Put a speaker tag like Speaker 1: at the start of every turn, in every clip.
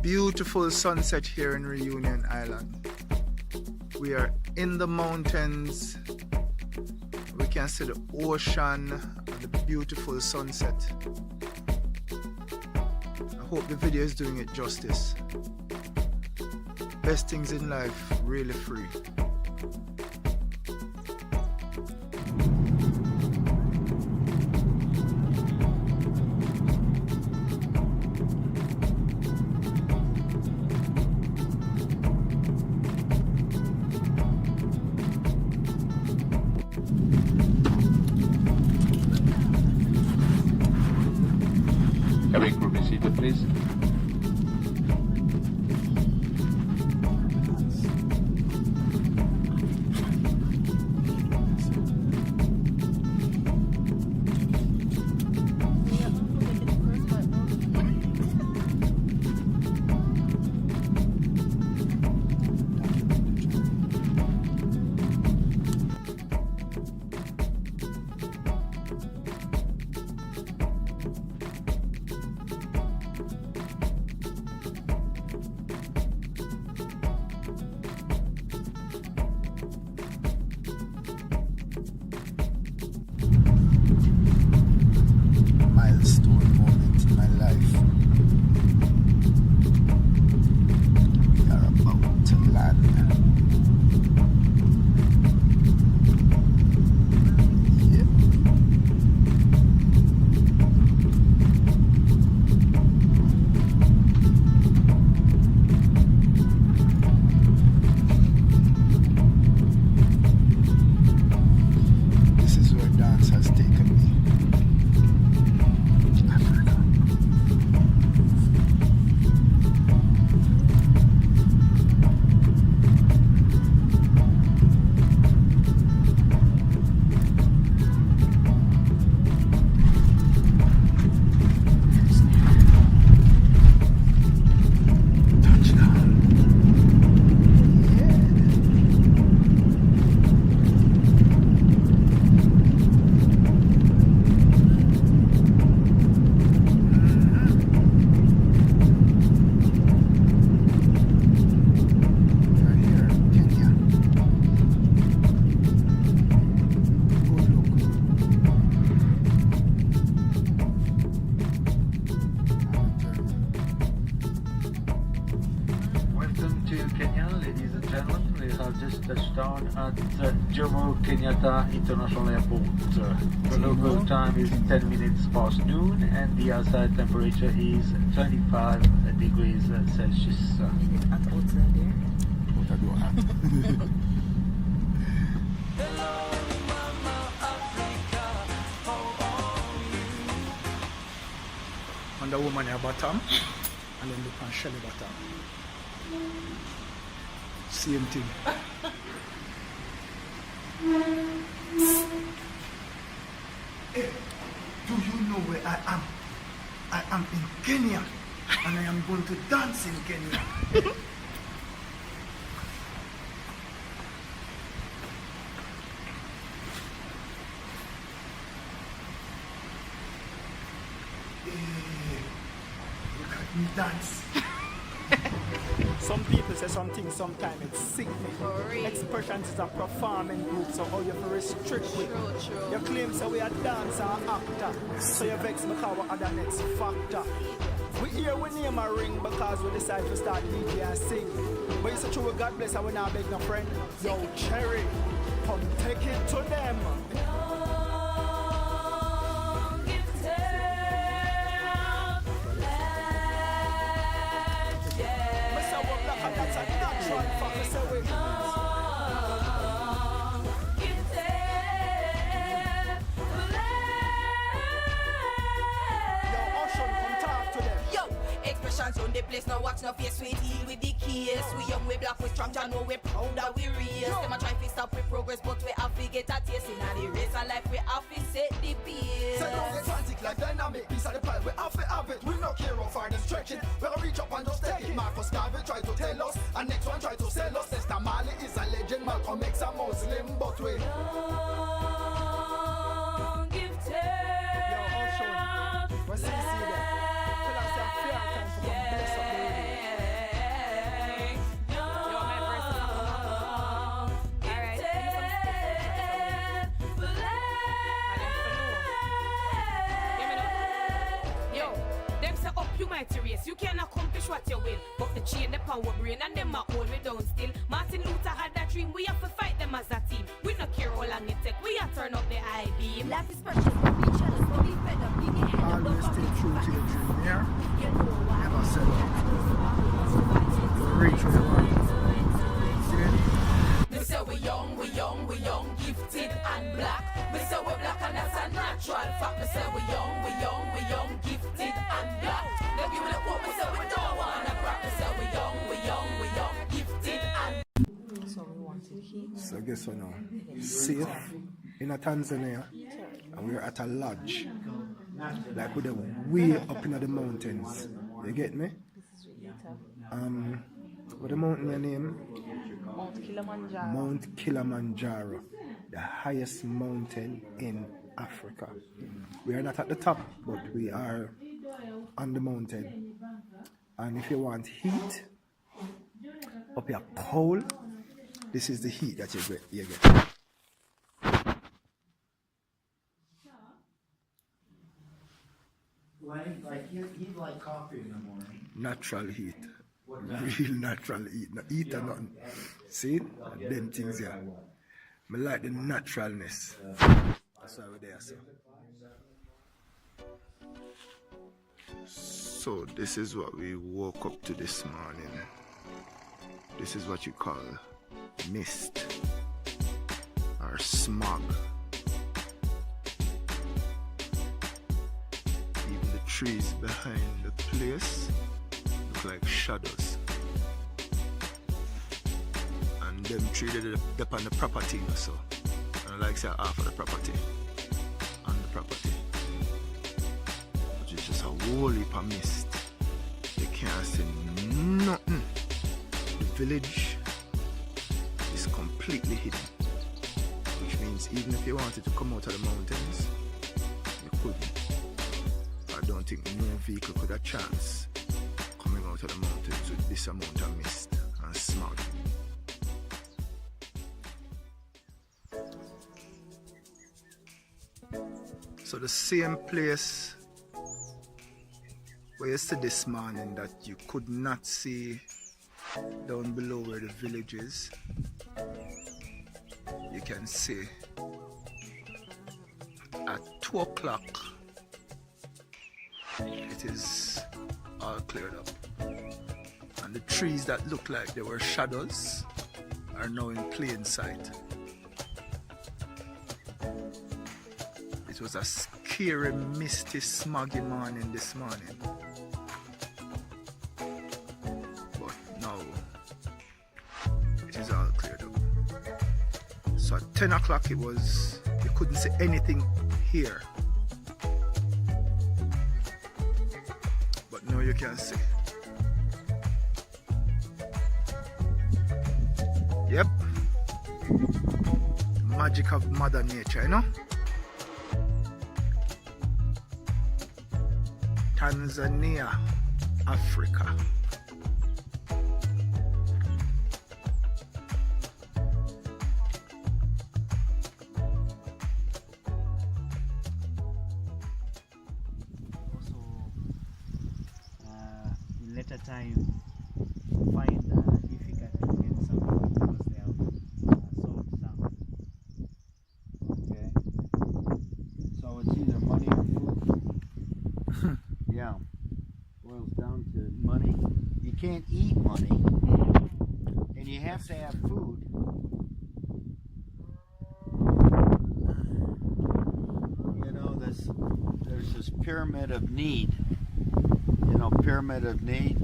Speaker 1: Beautiful sunset here in Reunion Island. We are in the mountains. We can see the ocean and the beautiful sunset. I hope the video is doing it justice. Best things in life, really free.
Speaker 2: Cabin crew be seated, please.
Speaker 1: Milestone moment in my life. We are about to land. Yeah. This is where dance has taken me. Africa. Touchdown. Yeah. We're here, Kenya. Oh, look.
Speaker 2: Welcome to Kenya, ladies and gentlemen. We have just touched down at Jomo Kenyatta International Airport. The local time is 10 minutes past noon and the outside temperature is 25 degrees Celsius.
Speaker 3: At outside there.
Speaker 1: What I do have. And the woman at bottom, and then look on Shelly bottom. Same thing. Hey, do you know where I am? I am in Kenya, and I am going to dance in Kenya. Hey, look at me dance.
Speaker 4: Some people say something sometimes it's sickening.
Speaker 3: For real.
Speaker 4: Xpressionz is a performing group, so how you feel restrict with.
Speaker 3: True.
Speaker 4: You claim say we are dancer and actor, so you vex because we are the next factor. We hear we name a ring because we decide to start DJ and sing. But it's true, God bless and we not beg no friend. Yo, Cherry, come take it to them. Mr. What Black, and that's a natural fact. We say we Yo, Ocean, come talk to them.
Speaker 3: Yo, Xpressionz on the place, no watch no face, we deal with the case. We young, we black, we strong, ya know we proud that we race. Them a try to stop we progress, but we have to get a taste in the race. And life we have to set the pace.
Speaker 5: Say don't get frantic like dynamic. Piece of the pile, we have to have it. We no care how far them stretch it. We gonna reach up and just take it. Marcus Garvey try to tell us, and next one try to sell us. Esther Marley is a legend. Malcolm X a Muslim, but we
Speaker 3: Don't give
Speaker 4: Yo, Ocean, we see them. Tell us your fear time to come bless up the radio.
Speaker 3: mighty race. You can accomplish what you will, but the chain, the power brain, and them are hold me down still. Martin Luther had that dream, we have to fight them as a team. We no care how long it take, we have turn up the high beam. Life is precious, don't be jealous, don't be fed up, big head up,
Speaker 1: Always stay true to your dream, yeah?
Speaker 3: you know why.
Speaker 1: Never settle. Reach where you want. See?
Speaker 3: Me say we young, gifted and black. Me say we black and that's a natural fact. Me say we young, gifted and black. They give me the quote, me say we don't wanna crack. Me say we young, gifted and. So we wanted heat.
Speaker 1: So guess what now? Safe in a Tanzania, and we're at a lodge. Like we're way up in the mountains. You get me? What the mountain name?
Speaker 6: Mount Kilimanjaro.
Speaker 1: Mount Kilimanjaro, the highest mountain in Africa. We are not at the top, but we are on the mountain. And if you want heat, up your pole, this is the heat that you get.
Speaker 7: Like he'd like coffee in the morning.
Speaker 1: Natural heat. Real natural heat. No heat or nothing. See? Them things here. I like the naturalness. That's why we're there, so. So this is what we woke up to this morning. This is what you call mist or smog. Even the trees behind the place look like shadows. And them trees they're on the property so. And like say half of the property. On the property. But it's just a whole heap of mist. You can't see nothing. The village is completely hidden. Which means even if you wanted to come out of the mountains, you couldn't. I don't think no vehicle could have chance coming out of the mountains with this amount of mist and smog. So the same place where you said this morning that you could not see down below where the village is, you can see at 2 o'clock it is all cleared up, and the trees that looked like they were shadows are now in plain sight. It was a scary, misty, smoggy morning this morning, but now it is all cleared up. So at 10 o'clock you couldn't see anything here, but now you can see. Yep, magic of Mother Nature, you know. Tanzania, Africa.
Speaker 7: Also, in later time, find difficult to get some because they have sold some. Okay. So it's either money or food. Yeah. Boils down to money. You can't eat money, and you have to have food. You know, there's this pyramid of need. You know, pyramid of need.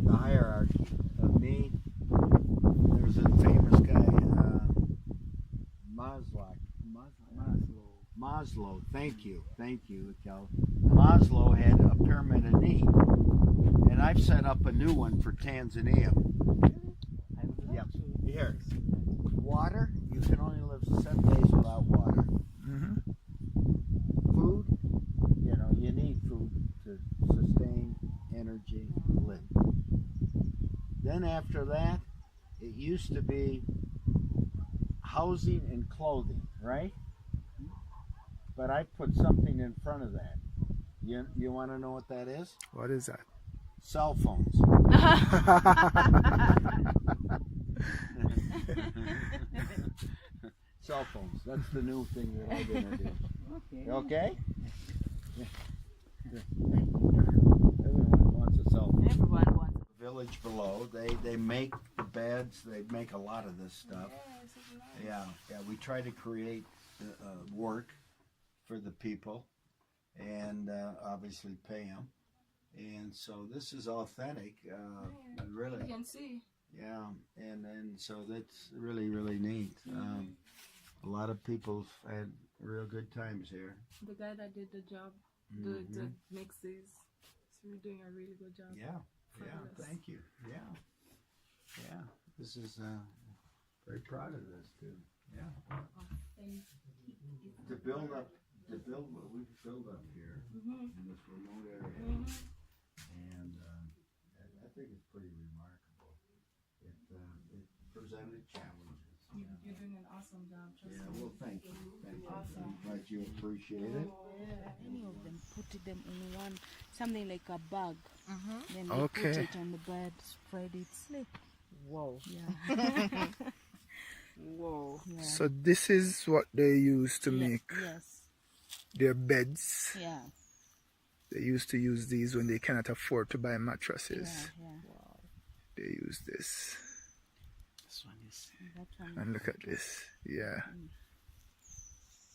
Speaker 7: The hierarchy of need. There's a famous guy, Maslow. Thank you, Kel. Maslow had a pyramid of need, and I've set up a new one for Tanzania. Yep. Here, water. You can only live 7 days without water. Food. You know, you need food to sustain energy, live. Then after that, it used to be housing and clothing, right? But I put something in front of that. You want to know what that is?
Speaker 1: What is that?
Speaker 7: Cell phones. Cell phones. That's the new thing that I'm gonna do. Okay. Everyone wants a cell phone.
Speaker 6: Everyone wants.
Speaker 7: The village below, they make the beds. They make a lot of this stuff. Yeah. We try to create work for the people, and obviously pay them. And so this is authentic. Really.
Speaker 6: You can see.
Speaker 7: Yeah, and so that's really, really neat. A lot of people had real good times here.
Speaker 6: The guy that did the job, the mixes, he's doing a really good job.
Speaker 7: Yeah, thank you. Yeah. This is very proud of this too. Yeah. To build what we've built up here in this remote area, and I think it's pretty remarkable. It presented challenges.
Speaker 6: You're doing an awesome job.
Speaker 7: Yeah, well, thank you. Thank you. I'm glad you appreciate it.
Speaker 8: Many of them put them in one, something like a bag. Then they
Speaker 1: Okay.
Speaker 8: put it on the bed, spread it, sleep.
Speaker 6: Whoa.
Speaker 8: Yeah.
Speaker 6: Whoa.
Speaker 8: Yeah.
Speaker 1: So this is what they use to make
Speaker 8: Yes.
Speaker 1: their beds.
Speaker 8: Yeah.
Speaker 1: They used to use these when they cannot afford to buy mattresses.
Speaker 8: Yeah.
Speaker 1: They use this.
Speaker 6: This one is.
Speaker 8: That one.
Speaker 1: And look at this. Yeah.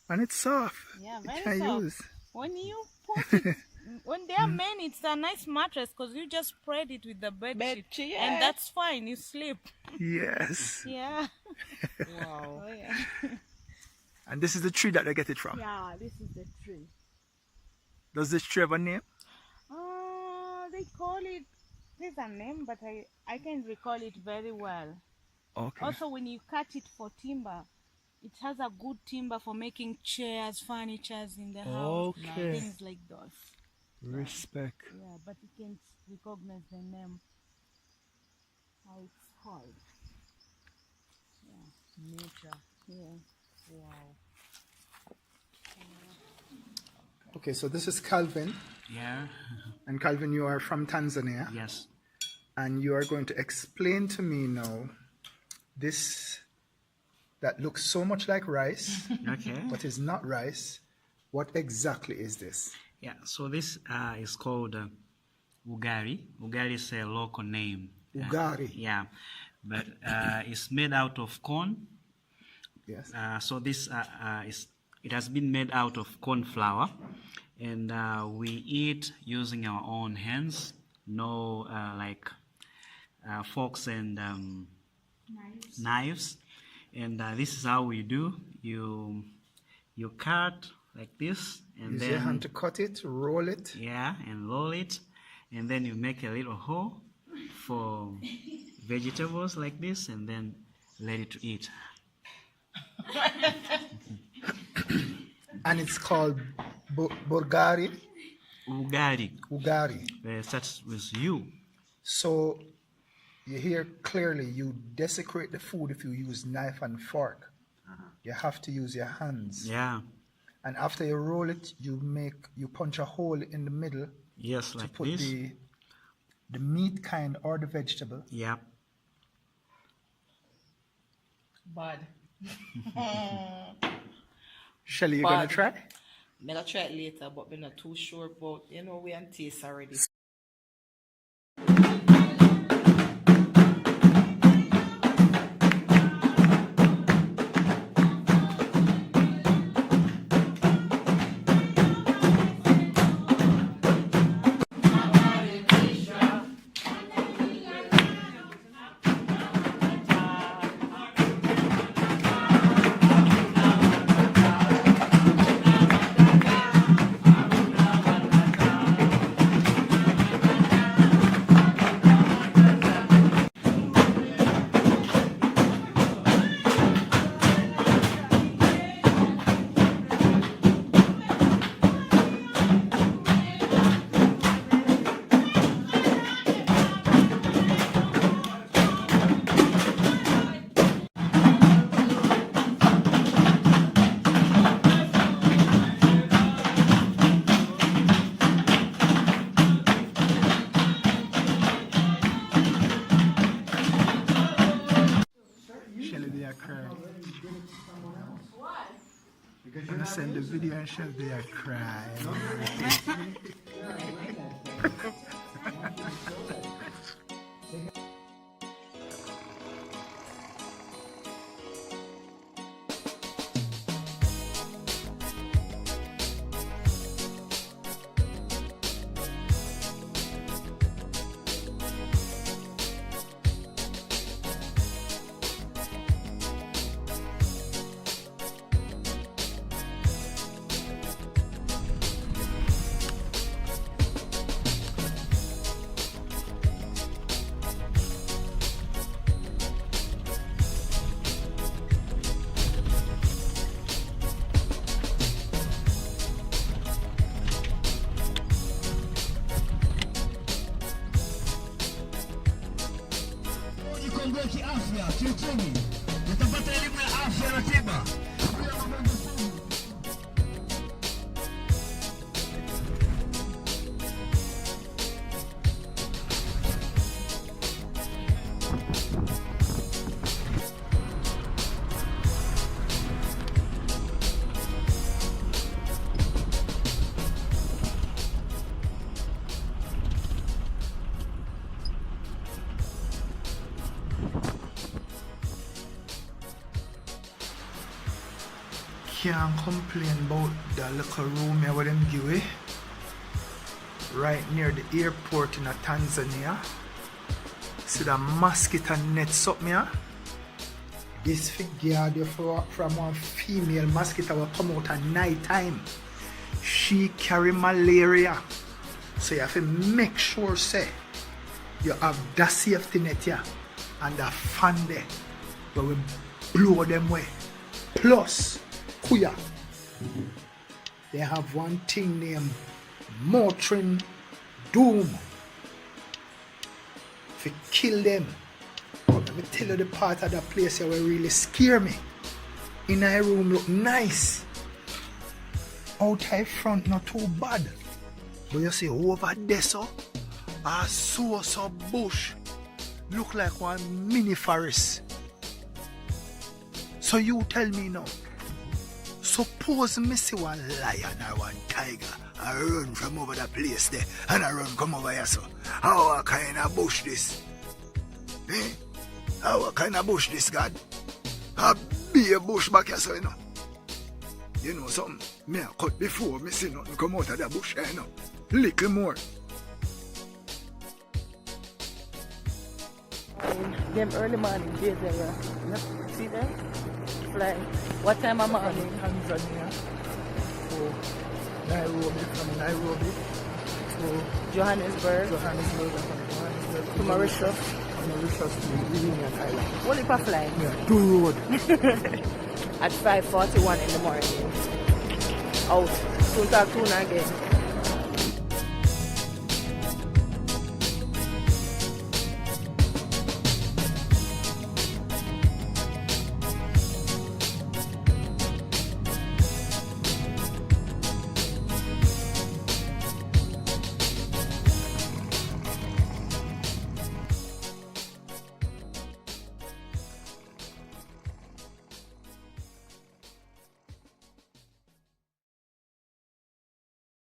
Speaker 1: And it's soft.
Speaker 8: Yeah,
Speaker 1: You
Speaker 8: very
Speaker 1: can
Speaker 8: soft.
Speaker 1: use.
Speaker 8: When you put it, when they are men, it's a nice mattress because you just spread it with the bed sheet, and that's fine. You sleep.
Speaker 1: Yes.
Speaker 8: Yeah.
Speaker 6: Wow.
Speaker 8: Oh, yeah.
Speaker 1: And this is the tree that they get it from.
Speaker 8: Yeah, this is the tree.
Speaker 1: Does this tree have a name?
Speaker 8: They call it. There's a name, but I can't recall it very well.
Speaker 1: Okay.
Speaker 8: Also, when you cut it for timber, it has a good timber for making chairs, furnitures in the house,
Speaker 1: Okay.
Speaker 8: things like those.
Speaker 1: Respect.
Speaker 8: Yeah, but you can't recognize the name, how it's called. Yeah, nature. Yeah. Wow.
Speaker 1: Okay, so this is Calvin.
Speaker 9: Yeah.
Speaker 1: And Calvin, you are from Tanzania.
Speaker 9: Yes.
Speaker 1: And you are going to explain to me now this that looks so much like rice,
Speaker 9: Okay.
Speaker 1: but is not rice. What exactly is this?
Speaker 9: Yeah. So this is called ugari. Ugari is a local name.
Speaker 1: Ugari.
Speaker 9: Yeah, but it's made out of corn.
Speaker 1: Yes.
Speaker 9: So this it has been made out of corn flour, and we eat using our own hands. No forks and knives. And this is how we do. You cut like this, and
Speaker 1: Use
Speaker 9: then
Speaker 1: your hand to cut it, roll it.
Speaker 9: yeah, and roll it, and then you make a little hole for vegetables like this, and then ready to eat.
Speaker 1: And it's called burgari.
Speaker 9: Ugari.
Speaker 1: Ugari.
Speaker 9: Starts with U.
Speaker 1: So you hear clearly you desecrate the food if you use knife and fork. You have to use your hands.
Speaker 9: Yeah.
Speaker 1: And after you roll it, you punch a hole in the middle
Speaker 9: Yes,
Speaker 1: to
Speaker 9: like
Speaker 1: put
Speaker 9: this.
Speaker 1: the meat kind or the vegetable.
Speaker 9: Yeah.
Speaker 6: Bad.
Speaker 1: Shelly, you gonna
Speaker 6: Bad.
Speaker 1: try?
Speaker 6: I'll try it later, but I'm not too sure about, we on taste already.
Speaker 1: I cry. I'm gonna send the video and Shelby I cry.
Speaker 10: Kiafya kiuchumi, utapata elimu ya afya na tiba.
Speaker 1: Can't complain about the little room here with them give away. Right near the airport in Tanzania. See the mosquito nets up here. This figure from one female mosquito will come out at night time. She carry malaria. So you have to make sure say you have that safety net here and the fan there where we blow them away. Plus Kuya, they have one thing named Mortrin Doom. If you kill them, but let me tell you the part of the place here will really scare me. In our room look nice. Outside front not too bad. But you see over there so, a so bush look like one mini forest. So you tell me now. Suppose me see one lion or one tiger I run from over the place there and I run come over here so. How a kind of bush this? Eh? How a kind of bush this, God? A big bush back here so you know. You know something? Me a cut before me see nothing come out of the bush you know. Little more.
Speaker 11: Them early morning days there, see them? Flying. What time am I in
Speaker 1: Tanzania. So Nairobi, from Nairobi to
Speaker 11: Johannesburg. To Mauritius.
Speaker 1: Mauritius to Union Island.
Speaker 11: What if I fly?
Speaker 1: Yeah, 2 road.
Speaker 11: At 5:41 in the morning. Out. Soon talk to again.